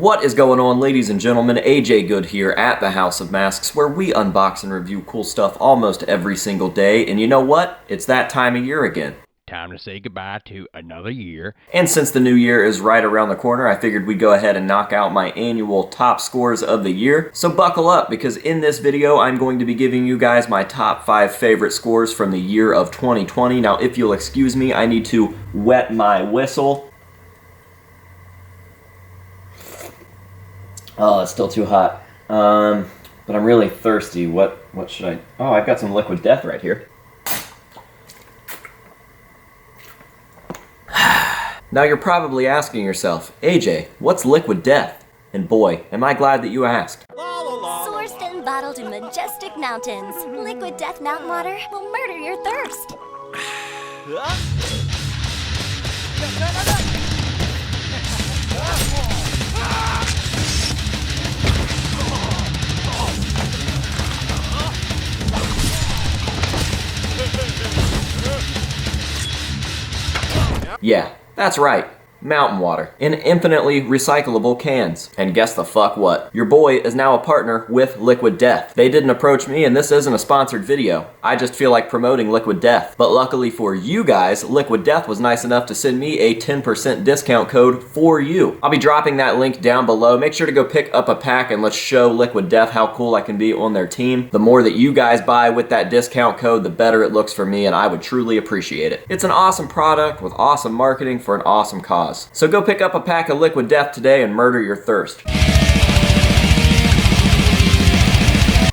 What is going on, ladies and gentlemen? AJ Good here at the House of Masks, where we unbox and review cool stuff almost every single day. And you know what? It's that time of year again. Time to say goodbye to another year. And since the new year is right around the corner, I figured we'd go ahead and knock out my annual top scores of the year. So buckle up, because in this video, I'm going to be giving you guys my top 5 favorite scores from the year of 2020. Now, if you'll excuse me, I need to wet my whistle. Oh, it's still too hot. But I'm really thirsty. What should I... Oh, I've got some Liquid Death right here. Now you're probably asking yourself, AJ, what's Liquid Death? And boy, am I glad that you asked. Sourced and bottled in majestic mountains, Liquid Death mountain water will murder your thirst. Yeah, that's right. Mountain water in infinitely recyclable cans. And guess the fuck what? Your boy is now a partner with Liquid Death. They didn't approach me, and this isn't a sponsored video. I just feel like promoting Liquid Death. But luckily for you guys, Liquid Death was nice enough to send me a 10% discount code for you. I'll be dropping that link down below. Make sure to go pick up a pack and let's show Liquid Death how cool I can be on their team. The more that you guys buy with that discount code, the better it looks for me, and I would truly appreciate it. It's an awesome product with awesome marketing for an awesome cause. So go pick up a pack of Liquid Death today and murder your thirst.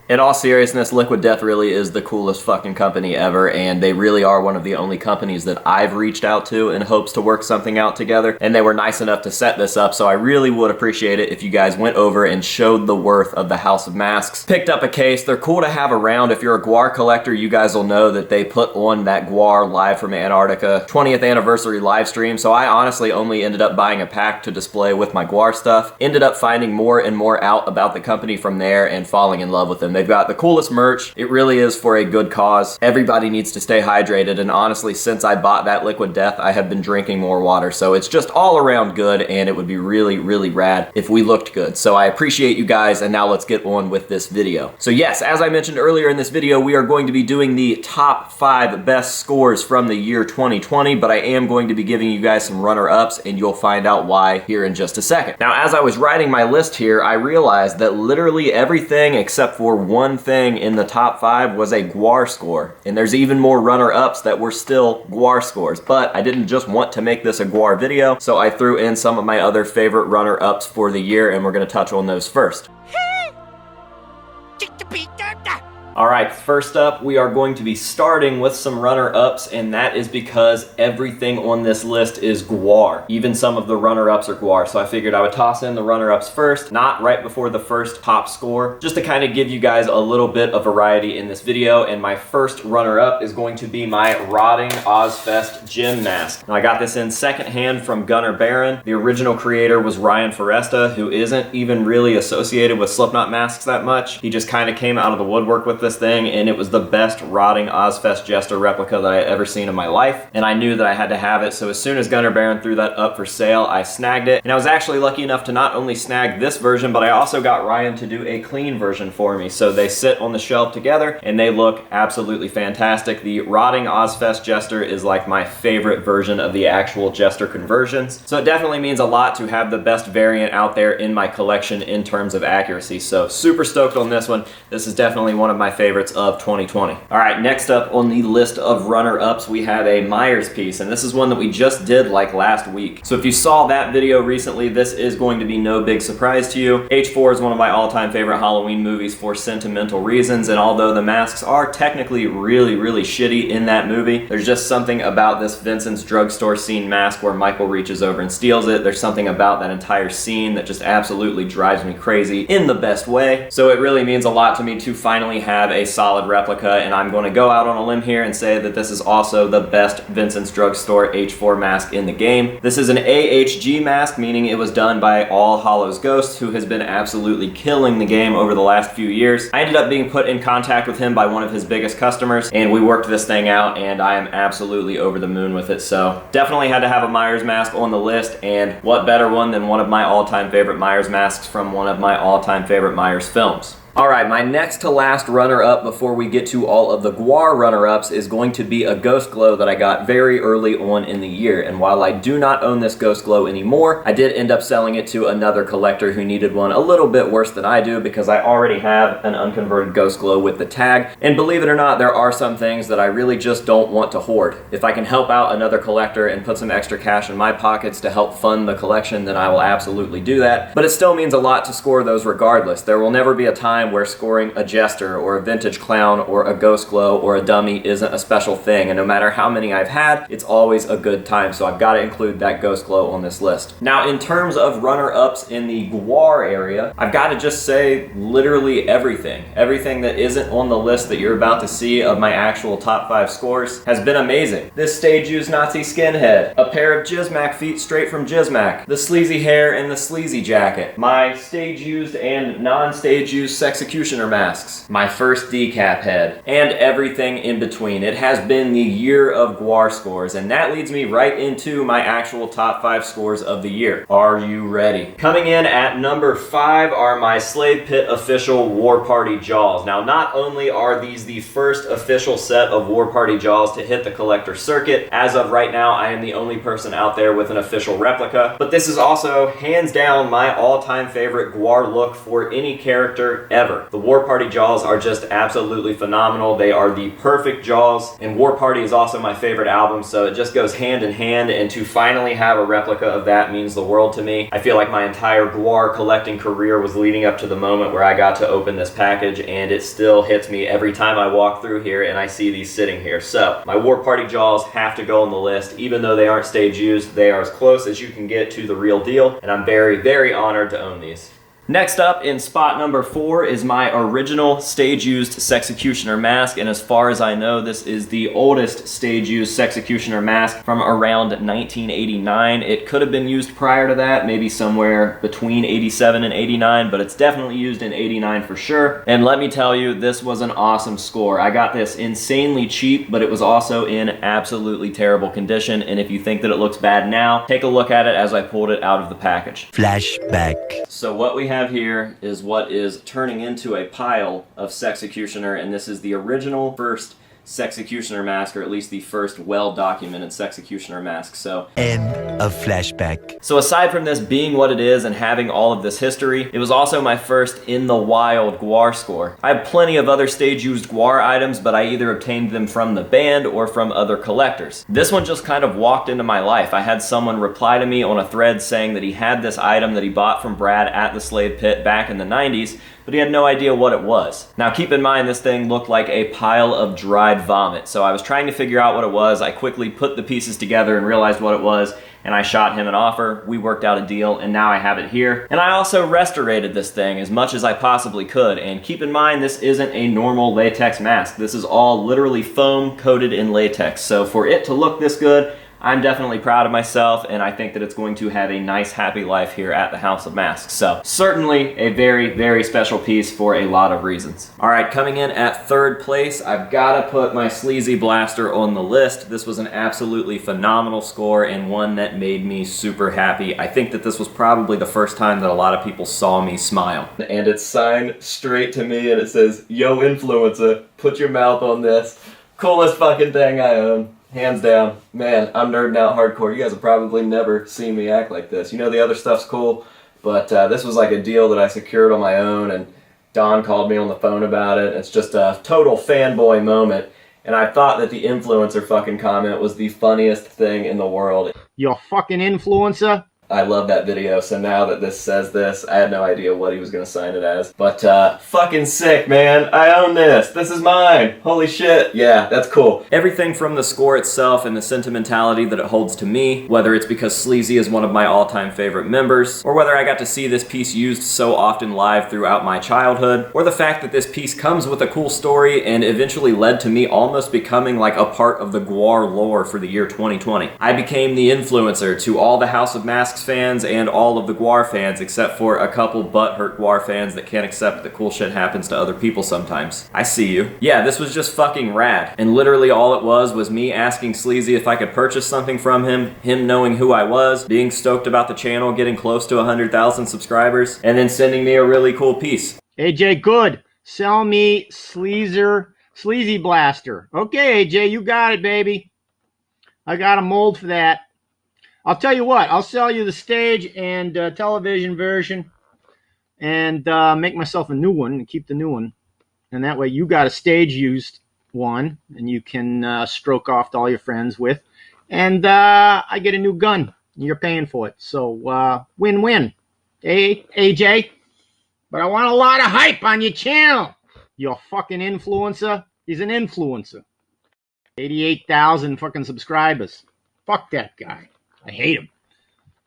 In all seriousness, Liquid Death really is the coolest fucking company ever, and they really are one of the only companies that I've reached out to in hopes to work something out together, and they were nice enough to set this up, so I really would appreciate it if you guys went over and showed the worth of the House of Masks. Picked up a case. They're cool to have around. If you're a Guar collector, you guys will know that they put on that Guar Live from Antarctica 20th anniversary live stream, so I honestly only ended up buying a pack to display with my Guar stuff. Ended up finding more and more out about the company from there and falling in love with them. They've got the coolest merch. It really is for a good cause. Everybody needs to stay hydrated, and honestly, since I bought that Liquid Death, I have been drinking more water, so it's just all around good, and it would be really, really rad if we looked good. So I appreciate you guys, and now let's get on with this video. So yes, as I mentioned earlier in this video, we are going to be doing the top 5 best scores from the year 2020, but I am going to be giving you guys some runner-ups, and you'll find out why here in just a second. Now, as I was writing my list here, I realized that literally everything except for one thing in the top 5 was a Guar score, and there's even more runner-ups that were still Guar scores, but I didn't just want to make this a Guar video, so I threw in some of my other favorite runner-ups for the year, and we're going to touch on those first. Alright, first up, we are going to be starting with some runner-ups, and that is because everything on this list is Guar. Even some of the runner-ups are Guar, so I figured I would toss in the runner-ups first, not right before the first top score, just to kind of give you guys a little bit of variety in this video. And my first runner-up is going to be my Rotting Ozfest Gym Mask. Now, I got this in secondhand from Gunnar Baron. The original creator was Ryan Foresta, who isn't even really associated with Slipknot masks that much. He just kind of came out of the woodwork with this thing, and it was the best Rotting Ozfest Jester replica that I had ever seen in my life, and I knew that I had to have it, so as soon as Gunnar Baron threw that up for sale, I snagged it. And I was actually lucky enough to not only snag this version, but I also got Ryan to do a clean version for me, so they sit on the shelf together, and they look absolutely fantastic. The Rotting Ozfest Jester is like my favorite version of the actual Jester conversions, so it definitely means a lot to have the best variant out there in my collection in terms of accuracy, so super stoked on this one. This is definitely one of my favorites of 2020. All right, next up on the list of runner-ups, we have a Myers piece, and this is one that we just did like last week. So if you saw that video recently, this is going to be no big surprise to you. H4 is one of my all-time favorite Halloween movies for sentimental reasons, and although the masks are technically really, really shitty in that movie, there's just something about this Vincent's drugstore scene mask where Michael reaches over and steals it. There's something about that entire scene that just absolutely drives me crazy in the best way. So it really means a lot to me to finally have have a solid replica, and I'm going to go out on a limb here and say that this is also the best Vincent's Drugstore H4 mask in the game. This is an AHG mask, meaning it was done by All Hallows Ghost, who has been absolutely killing the game over the last few years. I ended up being put in contact with him by one of his biggest customers, and we worked this thing out, and I am absolutely over the moon with it. So definitely had to have a Myers mask on the list, and what better one than one of my all-time favorite Myers masks from one of my all-time favorite Myers films. Alright, my next to last runner-up before we get to all of the Gwar runner-ups is going to be a Ghost Glow that I got very early on in the year. And while I do not own this Ghost Glow anymore, I did end up selling it to another collector who needed one a little bit worse than I do, because I already have an unconverted Ghost Glow with the tag. And believe it or not, there are some things that I really just don't want to hoard. If I can help out another collector and put some extra cash in my pockets to help fund the collection, then I will absolutely do that. But it still means a lot to score those regardless. There will never be a time where scoring a Jester or a Vintage Clown or a Ghost Glow or a dummy isn't a special thing, and no matter how many I've had, it's always a good time, so I've got to include that Ghost Glow on this list. Now, in terms of runner-ups in the Gwar area, I've got to just say literally everything. Everything that isn't on the list that you're about to see of my actual top 5 scores has been amazing. This stage-used Nazi skinhead, a pair of Jizmac feet straight from Jizmac, the sleazy hair and the sleazy jacket, my stage-used and non-stage-used Sexecutioner masks, my first decap head, and everything in between. It has been the year of Gwar scores, and that leads me right into my actual top 5 scores of the year. Are you ready? Coming in at number 5 are my Slave Pit official War Party Jaws. Now, not only are these the first official set of War Party Jaws to hit the collector circuit, as of right now I am the only person out there with an official replica, but this is also hands down my all-time favorite Gwar look for any character ever. The War Party Jaws are just absolutely phenomenal. They are the perfect Jaws, and War Party is also my favorite album, so it just goes hand in hand, and to finally have a replica of that means the world to me. I feel like my entire Gwar collecting career was leading up to the moment where I got to open this package, and it still hits me every time I walk through here and I see these sitting here. So my War Party Jaws have to go on the list. Even though they aren't stage used, they are as close as you can get to the real deal, and I'm very, very honored to own these. Next up in spot number 4 is my original stage-used Sexecutioner mask, and as far as I know, this is the oldest stage-used Sexecutioner mask from around 1989. It could have been used prior to that, maybe somewhere between 87 and 89, but it's definitely used in 89 for sure. And let me tell you, this was an awesome score. I got this insanely cheap, but it was also in absolutely terrible condition, and if you think that it looks bad now, take a look at it as I pulled it out of the package. Flashback. So what we have here is what is turning into a pile of Sexecutioner, and this is the original first Sexecutioner mask, or at least the first well-documented Sexecutioner mask. So End of flashback. So aside from this being what it is and having all of this history, it was also my first in the wild Gwar score. I have plenty of other stage-used Gwar items, but I either obtained them from the band or from other collectors. This one just kind of walked into my life. I had someone reply to me on a thread saying that he had this item that he bought from Brad at the Slave Pit back in the 90s, but he had no idea what it was. Now keep in mind, this thing looked like a pile of dried vomit, so I was trying to figure out what it was. I quickly put the pieces together and realized what it was, and I shot him an offer. We worked out a deal, and now I have it here. And I also restorated this thing as much as I possibly could, and keep in mind, this isn't a normal latex mask. This is all literally foam coated in latex, so for it to look this good, I'm definitely proud of myself, and I think that it's going to have a nice, happy life here at the House of Masks. So certainly a very, very special piece for a lot of reasons. All right, coming in at 3rd place, I've got to put my Sleazy Blaster on the list. This was an absolutely phenomenal score and one that made me super happy. I think that this was probably the first time that a lot of people saw me smile. And it's signed straight to me, and it says, "Yo, influencer, put your mouth on this." Coolest fucking thing I own. Hands down. Man, I'm nerding out hardcore. You guys have probably never seen me act like this. You know, the other stuff's cool, but this was like a deal that I secured on my own, and Don called me on the phone about it. It's just a total fanboy moment, and I thought that the influencer fucking comment was the funniest thing in the world. You fucking influencer? I love that video, so now that this says this, I had no idea what he was gonna sign it as. But, fucking sick, man. I own this. This is mine. Holy shit. Yeah, that's cool. Everything from the score itself and the sentimentality that it holds to me, whether it's because Sleazy is one of my all-time favorite members, or whether I got to see this piece used so often live throughout my childhood, or the fact that this piece comes with a cool story and eventually led to me almost becoming like a part of the Gwar lore for the year 2020. I became the influencer to all the House of Masks fans and all of the Gwar fans, except for a couple butthurt Gwar fans that can't accept that cool shit happens to other people sometimes. I see you. Yeah, this was just fucking rad. And literally all it was me asking Sleazy if I could purchase something from him knowing who I was, being stoked about the channel, getting close to 100,000 subscribers, and then sending me a really cool piece. AJ, good. Sell me Sleazy Blaster. Okay, AJ, you got it, baby. I got a mold for that. I'll tell you what, I'll sell you the stage and television version and make myself a new one and keep the new one. And that way you got a stage used one and you can stroke off to all your friends with. And I get a new gun. You're paying for it. So win-win. Hey, AJ? But I want a lot of hype on your channel. You fucking influencer. He's an influencer. 88,000 fucking subscribers. Fuck that guy. I hate him.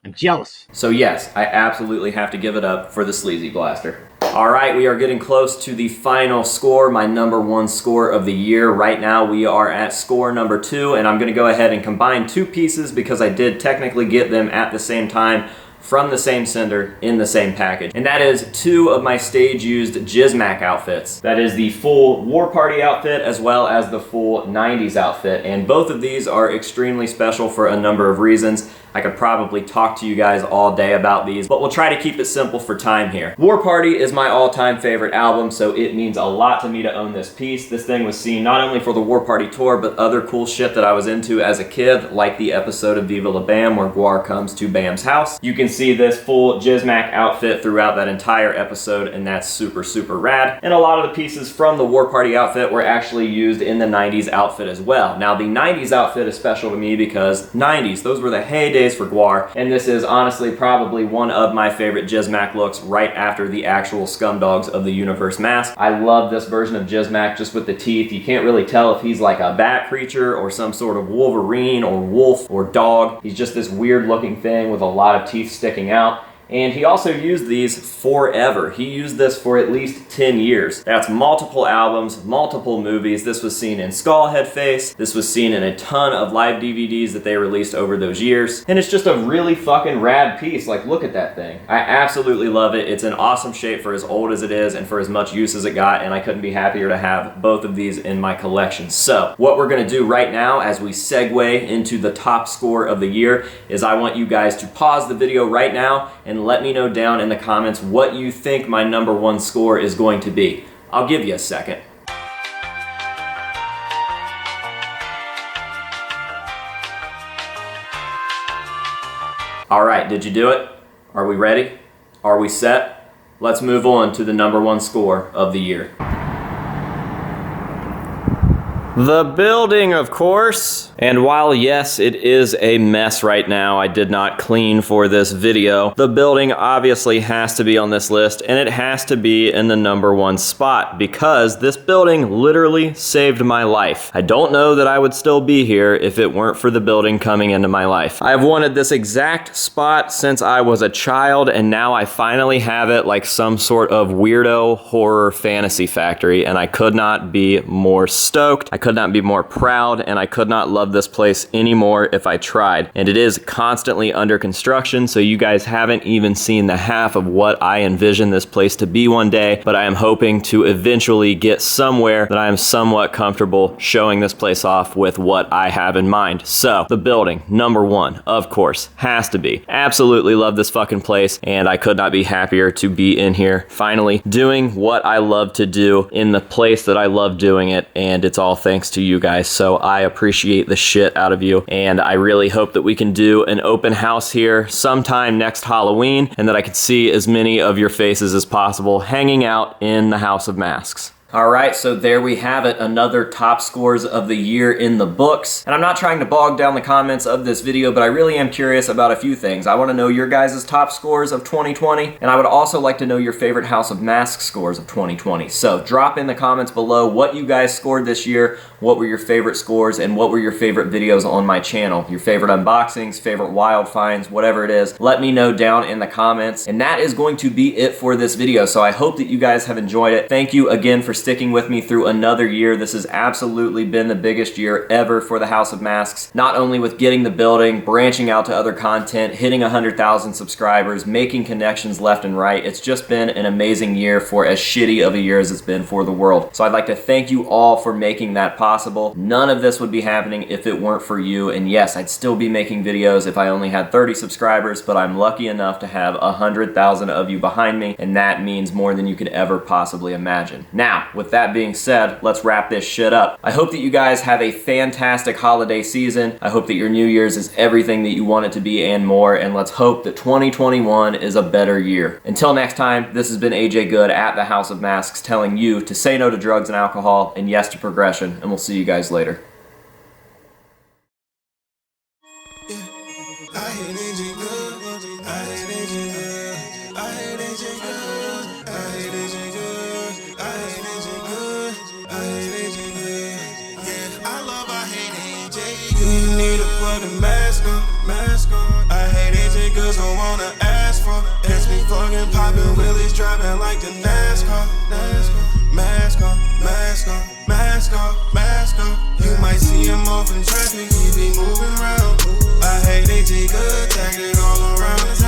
I'm jealous. So yes, I absolutely have to give it up for the Sleazy Blaster. Alright, we are getting close to the final score, my #1 score of the year. Right now we are at score #2, and I'm going to go ahead and combine two pieces because I did technically get them at the same time from the same sender in the same package. And that is two of my stage-used Jizmac outfits. That is the full War Party outfit as well as the full 90s outfit. And both of these are extremely special for a number of reasons. I could probably talk to you guys all day about these, but we'll try to keep it simple for time here. War Party is my all-time favorite album, so it means a lot to me to own this piece. This thing was seen not only for the War Party tour, but other cool shit that I was into as a kid, like the episode of Viva La Bam where Gwar comes to Bam's house. You can see this full Jizmac outfit throughout that entire episode, and that's super, super rad. And a lot of the pieces from the War Party outfit were actually used in the 90s outfit as well. Now, the 90s outfit is special to me because 90s, those were the heydays for Gwar, and this is honestly probably one of my favorite Jizmac looks right after the actual Scumdogs of the Universe mask. I love this version of Jizmac just with the teeth. You can't really tell if he's like a bat creature or some sort of Wolverine or wolf or dog. He's just this weird looking thing with a lot of teeth sticking out. And he also used these forever. He used this for at least 10 years. That's multiple albums, multiple movies. This was seen in Skullhead Face. This was seen in a ton of live DVDs that they released over those years. And it's just a really fucking rad piece. Like, look at that thing. I absolutely love it. It's an awesome shape for as old as it is and for as much use as it got, and I couldn't be happier to have both of these in my collection. So, what we're gonna do right now as we segue into the top score of the year is I want you guys to pause the video right now and let me know down in the comments what you think my #1 score is going to be. I'll give you a second. All right, did you do it? Are we ready? Are we set? Let's move on to the #1 score of the year. The building, of course. And while yes, it is a mess right now, I did not clean for this video, the building obviously has to be on this list, and it has to be in the #1 spot because this building literally saved my life. I don't know that I would still be here if it weren't for the building coming into my life. I have wanted this exact spot since I was a child, and now I finally have it like some sort of weirdo horror fantasy factory, and I could not be more stoked. I could not be more proud, and I could not love this place anymore if I tried. And it is constantly under construction, so you guys haven't even seen the half of what I envision this place to be one day, but I am hoping to eventually get somewhere that I am somewhat comfortable showing this place off with what I have in mind. So, the building, #1, of course, has to be. Absolutely love this fucking place, and I could not be happier to be in here, finally doing what I love to do in the place that I love doing it, and it's all thanks to you guys, so I appreciate the shit out of you, and I really hope that we can do an open house here sometime next Halloween, and that I can see as many of your faces as possible hanging out in the House of Masks. All right, so there we have it, another top scores of the year in the books. And I'm not trying to bog down the comments of this video, but I really am curious about a few things. I want to know your guys' top scores of 2020, and I would also like to know your favorite House of Masks scores of 2020. So drop in the comments below what you guys scored this year, what were your favorite scores, and what were your favorite videos on my channel. Your favorite unboxings, favorite wild finds, whatever it is. Let me know down in the comments. And that is going to be it for this video. So I hope that you guys have enjoyed it. Thank you again for sticking with me through another year. This has absolutely been the biggest year ever for the House of Masks. Not only with getting the building, branching out to other content, hitting 100,000 subscribers, making connections left and right. It's just been an amazing year for as shitty of a year as it's been for the world. So I'd like to thank you all for making that possible. None of this would be happening if it weren't for you. And yes, I'd still be making videos if I only had 30 subscribers, but I'm lucky enough to have 100,000 of you behind me, and that means more than you could ever possibly imagine. Now, with that being said, let's wrap this shit up. I hope that you guys have a fantastic holiday season. I hope that your New Year's is everything that you want it to be and more, and let's hope that 2021 is a better year. Until next time, this has been AJ Good at the House of Masks telling you to say no to drugs and alcohol and yes to progression, and we'll see you guys later. You need a fucking mask on. I hate AJ girls don't wanna ask for. It's me fucking poppin' wheelies driving like the NASCAR. Mask on, mask on, mask on, mask on. You might see him off in traffic, he be moving around. I hate AJ good, tagged it all around.